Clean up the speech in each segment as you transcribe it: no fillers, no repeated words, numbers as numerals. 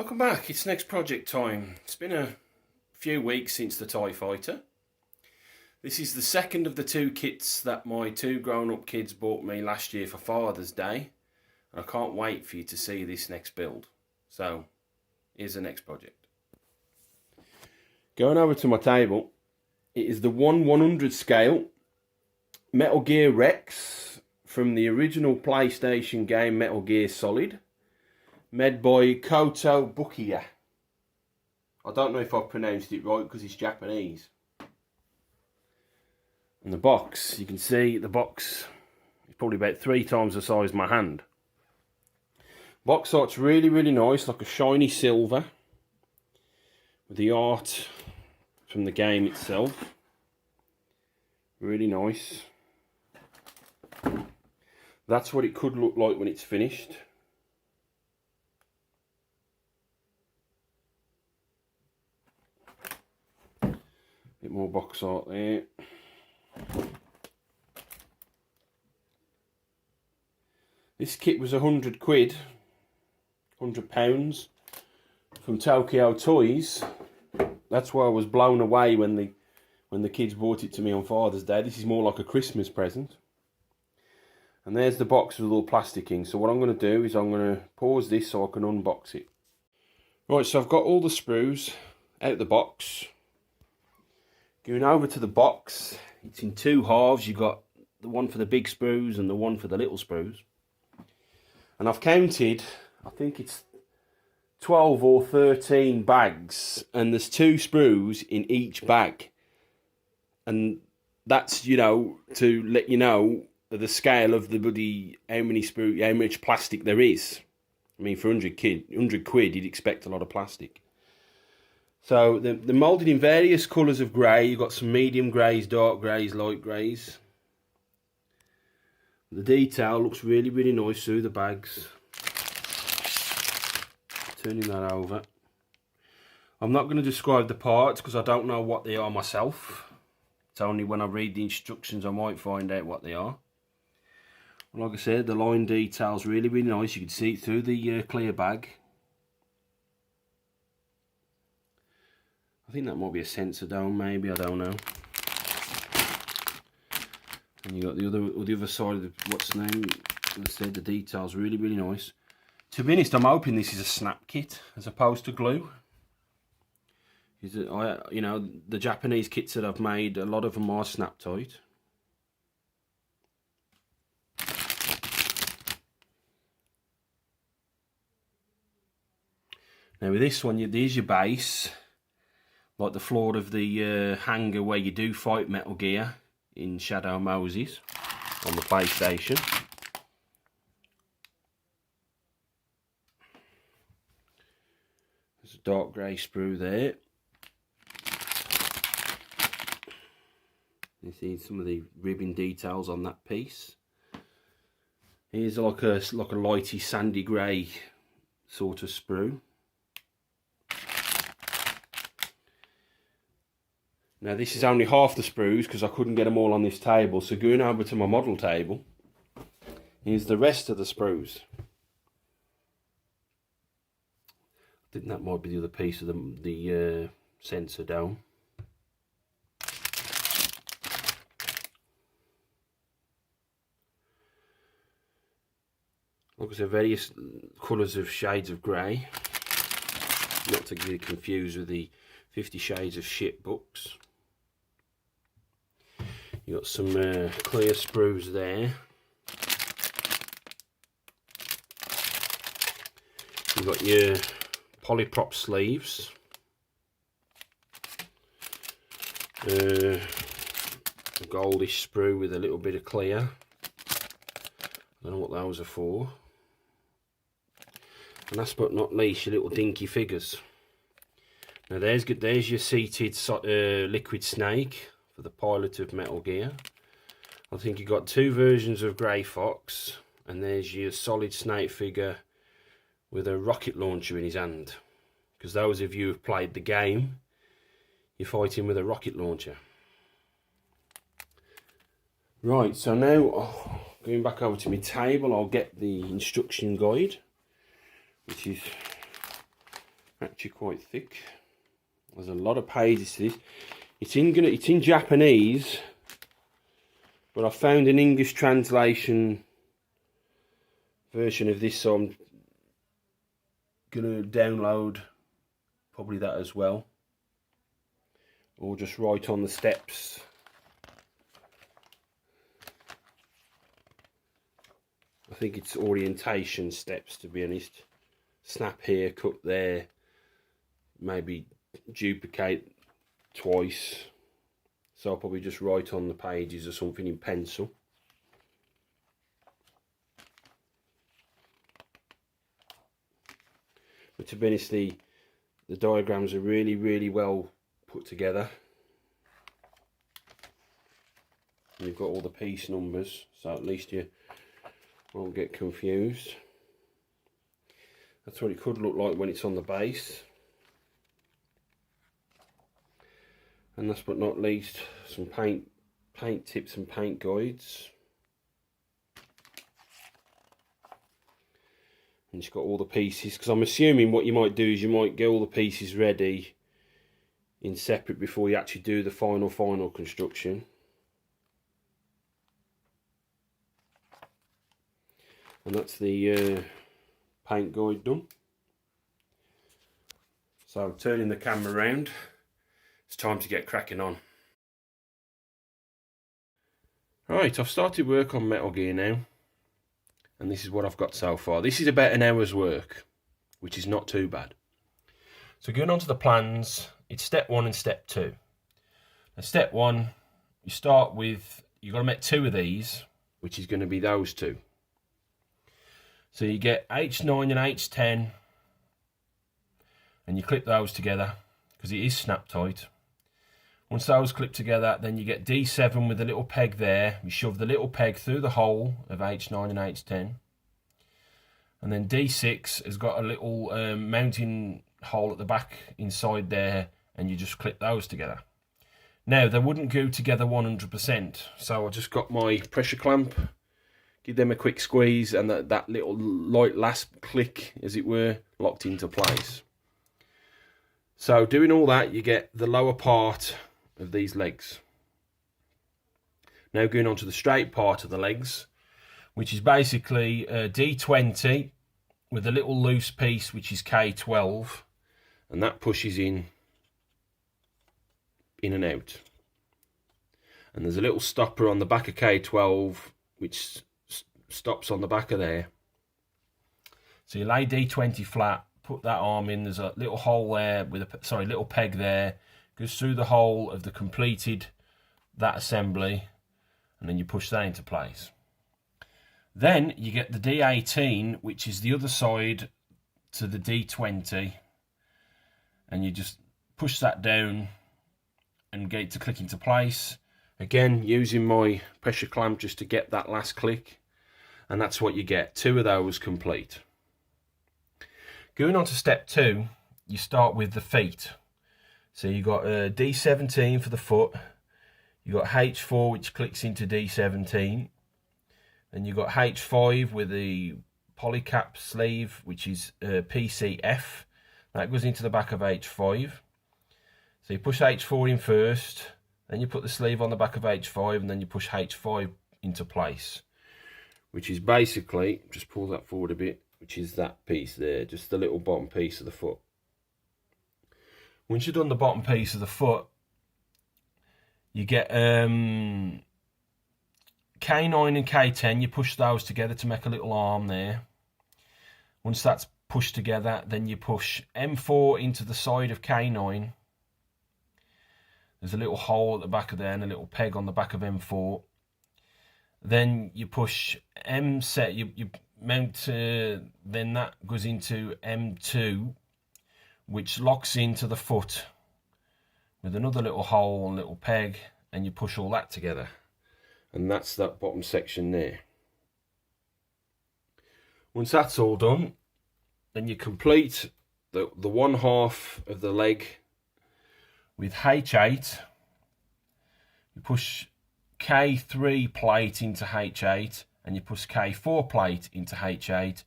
Welcome back, it's next project time. It's been a few weeks since the TIE Fighter. This is the second of the two kits that my two grown-up kids bought me last year for Father's Day. And I can't wait for you to see this next build. So, here's the next project. Going over to my table, it is the 1/100 scale Metal Gear Rex from the original PlayStation game Metal Gear Solid. Made by Kotobukiya. I don't know if I've pronounced it right because it's Japanese. And the box, you can see the box is probably about 3 times the size of my hand. Box art's really nice, like a shiny silver. With the art from the game itself. Really nice. That's what it could look like when it's finished. Bit more box art there. This kit was £100, £100 from Tokyo Toys. That's why I was blown away when the kids bought it to me on Father's Day. This is more like a Christmas present. And there's the box with all plasticking. So what I'm going to do is I'm going to pause this so I can unbox it. Right, so I've got all the sprues out of the box. Going over to the box, it's in 2 halves. You've got the one for the big sprues and the one for the little sprues. And I've counted, I think it's 12 or 13 bags. And there's 2 sprues in each bag. And that's, you know, to let you know the scale of how much plastic there is. I mean, for 100 quid, you'd expect a lot of plastic. So they're moulded in various colours of grey. You've got some medium greys, dark greys, light greys. The detail looks really nice through the bags. Turning that over. I'm not going to describe the parts because I don't know what they are myself. It's only when I read the instructions I might find out what they are. Like I said, the line detail's really nice. You can see it through the clear bag. I think that might be a sensor dome, maybe, I don't know. And you got the other side of what's the name? As I said, the details really nice. To be honest, I'm hoping this is a snap kit as opposed to glue. You know, the Japanese kits that I've made, a lot of them are snap tight. Now with this one, there's your base. Like the floor of the hangar where you do fight Metal Gear in Shadow Moses on the PlayStation. There's a dark grey sprue there. You see some of the ribbon details on that piece. Here's like a lighty sandy grey sort of sprue. Now this is only half the sprues because I couldn't get them all on this table. So going over to my model table, here's the rest of the sprues. I think that might be the other piece of the sensor dome. Like I said, various colours of shades of grey. Not to get confused with the 50 Shades of Shit books. You got some clear sprues there. You've got your polyprop sleeves. A goldish sprue with a little bit of clear. I don't know what those are for. And last but not least, your little dinky figures. Now there's your seated liquid snake for the pilot of Metal Gear. I think you've got 2 versions of Grey Fox, and there's your solid snake figure with a rocket launcher in his hand. Because those of you who've played the game, you're fighting with a rocket launcher. Right, so now going back over to my table, I'll get the instruction guide, which is Actually quite thick. There's a lot of pages to this. It's in Japanese, but I found an English translation version of this, so I'm gonna download probably that as well, or just write on the steps. I think it's orientation steps, to be honest. Snap here, cut there, maybe duplicate twice. So I'll probably just write on the pages or something in pencil. But to be honest, the diagrams are really well put together. And you've got all the piece numbers, so at least you won't get confused. That's what it could look like when it's on the base. And last but not least, some paint tips and paint guides. And it's got all the pieces, because I'm assuming what you might do is you might get all the pieces ready in separate before you actually do the final construction. And that's the paint guide done. So turning the camera around, it's time to get cracking on. Right, I've started work on Metal Gear now, and this is what I've got so far. This is about an hour's work, which is not too bad. So going on to the plans, it's step 1 and step 2. Now step 1, you start with, you've got to make 2 of these, which is going to be those 2. So you get H9 and H10, and you clip those together, because it is snap tight. Once those clip together, then you get D7 with a little peg there. You shove the little peg through the hole of H9 and H10. And then D6 has got a little mounting hole at the back inside there, and you just clip those together. Now, they wouldn't go together 100%, so I just got my pressure clamp, give them a quick squeeze, and that little light last click, as it were, locked into place. So doing all that, you get the lower part of these legs. Now going on to the straight part of the legs, which is basically a D20 with a little loose piece, which is K12, and that pushes in and out. And there's a little stopper on the back of K12, which stops on the back of there. So you lay D20 flat, put that arm in, there's a little hole there with a little peg there, goes through the hole of the completed that assembly, and then you push that into place. Then you get the D18, which is the other side to the D20, and you just push that down and get it to click into place. Again, using my pressure clamp just to get that last click, and that's what you get, 2 of those complete. Going on to step 2, you start with the feet. So you got a D17 for the foot, you got H4 which clicks into D17, then you got H5 with the polycap sleeve, which is PCF, that goes into the back of H5. So you push H4 in first, then you put the sleeve on the back of H5, and then you push H5 into place, which is basically, just pull that forward a bit, which is that piece there, just the little bottom piece of the foot. Once you've done the bottom piece of the foot, you get K9 and K10, you push those together to make a little arm there. Once that's pushed together, then you push M4 into the side of K9. There's a little hole at the back of there and a little peg on the back of M4. Then you push M set, you mount, then that goes into M2, which locks into the foot with another little hole and little peg, and you push all that together. And that's that bottom section there. Once that's all done, then you complete the one half of the leg with H8. You push K3 plate into H8, and you push K4 plate into H8,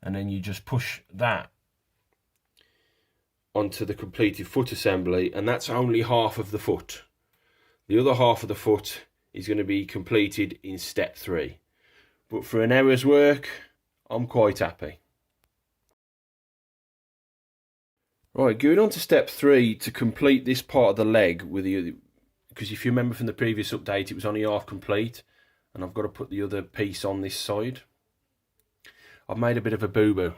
and then you just push that onto the completed foot assembly, and that's only half of the foot. The other half of the foot is going to be completed in step 3. But for an hour's work, I'm quite happy. Right, going on to step 3 to complete this part of the leg with the, because if you remember from the previous update, it was only half complete, and I've got to put the other piece on this side. I've made a bit of a boo-boo.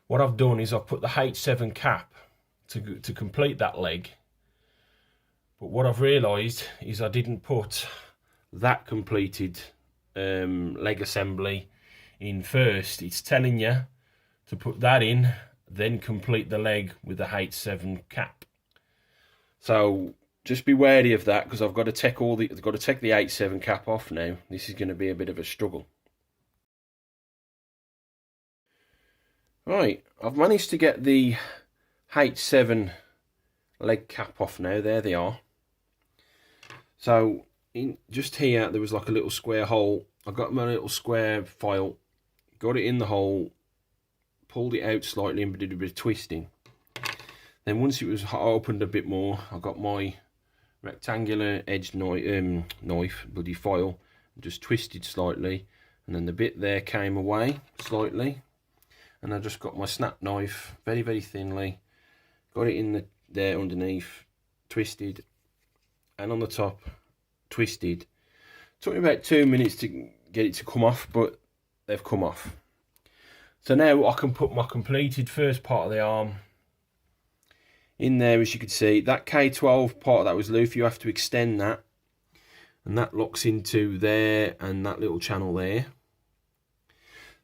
What I've done is I've put the H7 cap to complete that leg, but what I've realised is I didn't put that completed leg assembly in first. It's telling you to put that in, then complete the leg with the H7 cap. So just be wary of that, because I've got to take the H7 cap off now. This is going to be a bit of a struggle. Right, I've managed to get the H7 leg cap off now. There they are. So just here there was like a little square hole. I got my little square file, got it in the hole, pulled it out slightly and did a bit of twisting. Then once it was opened a bit more, I got my rectangular edged knife, bloody file, and just twisted slightly, and then the bit there came away slightly, and I just got my snap knife very, very thinly, got it in there underneath, twisted, and on the top, twisted. Took me about 2 minutes to get it to come off, but they've come off. So now I can put my completed first part of the arm in there. As you can see, that K12 part that was loose, you have to extend that, and that locks into there and that little channel there.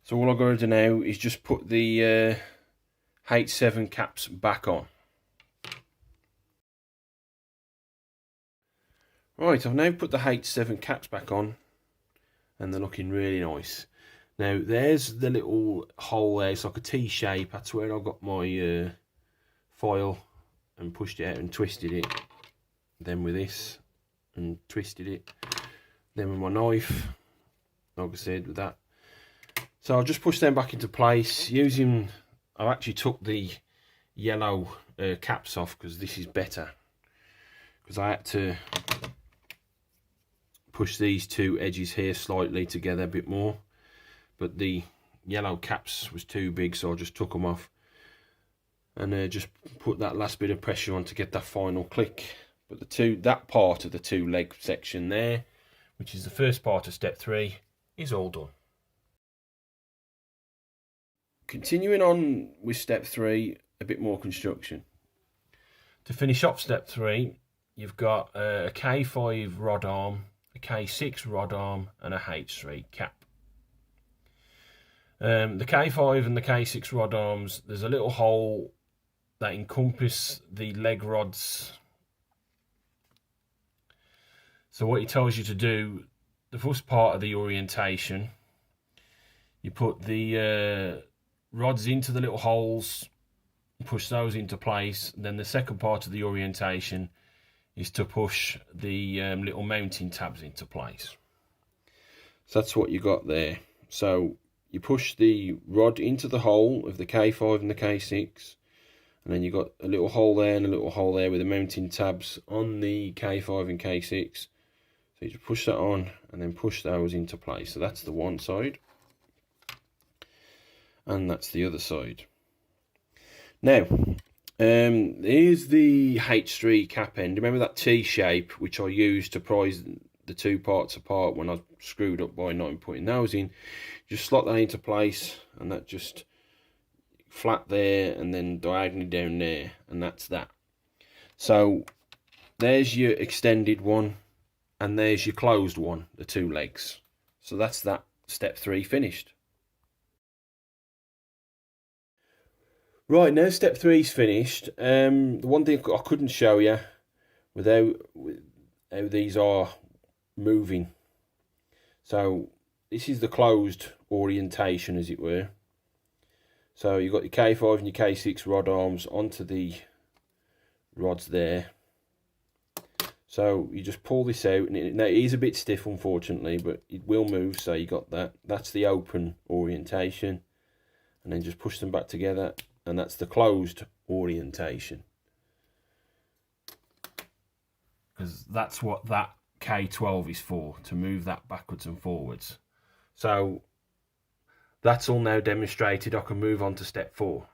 So all I've got to do now is just put the H7 caps back on. Right, I've now put the H7 caps back on, and they're looking really nice. Now there's the little hole there, it's like a T shape. That's where I got my file and pushed it out and twisted it. Then with this and twisted it. Then with my knife, like I said, with that. So I'll just push them back into place using, I actually took the yellow caps off because this is better. Because I had to push these two edges here slightly together a bit more. But the yellow caps was too big, so I just took them off. And just put that last bit of pressure on to get that final click. But that part of the two leg section there, which is the first part of step 3, is all done. Continuing on with step 3, a bit more construction. To finish off step 3, you've got a K5 rod arm, a K6 rod arm, and a H3 cap. The K5 and the K6 rod arms, there's a little hole that encompass the leg rods. So what it tells you to do, the first part of the orientation, you put the rods into the little holes, push those into place. Then the second part of the orientation is to push the little mounting tabs into place. So that's what you got there. So you push the rod into the hole of the K5 and the K6, and then you got a little hole there and a little hole there with the mounting tabs on the K5 and K6. So you just push that on and then push those into place. So that's the one side, and that's the other side. Now, here's the H3 cap end. Remember that T shape which I used to prise the two parts apart when I screwed up by not putting those in? Just slot that into place, and that just flat there and then diagonally down there, and that's that. So there's your extended one and there's your closed one, the two legs. So that's that step 3 finished. Right, now step 3's finished. The one thing I couldn't show you without how these are moving. So this is the closed orientation, as it were. So you've got your K5 and your K6 rod arms onto the rods there. So you just pull this out, and now it is a bit stiff, unfortunately, but it will move. So you got that. That's the open orientation, and then just push them back together, and that's the closed orientation. Because that's what that K12 is for, to move that backwards and forwards. So that's all now demonstrated. I can move on to step 4.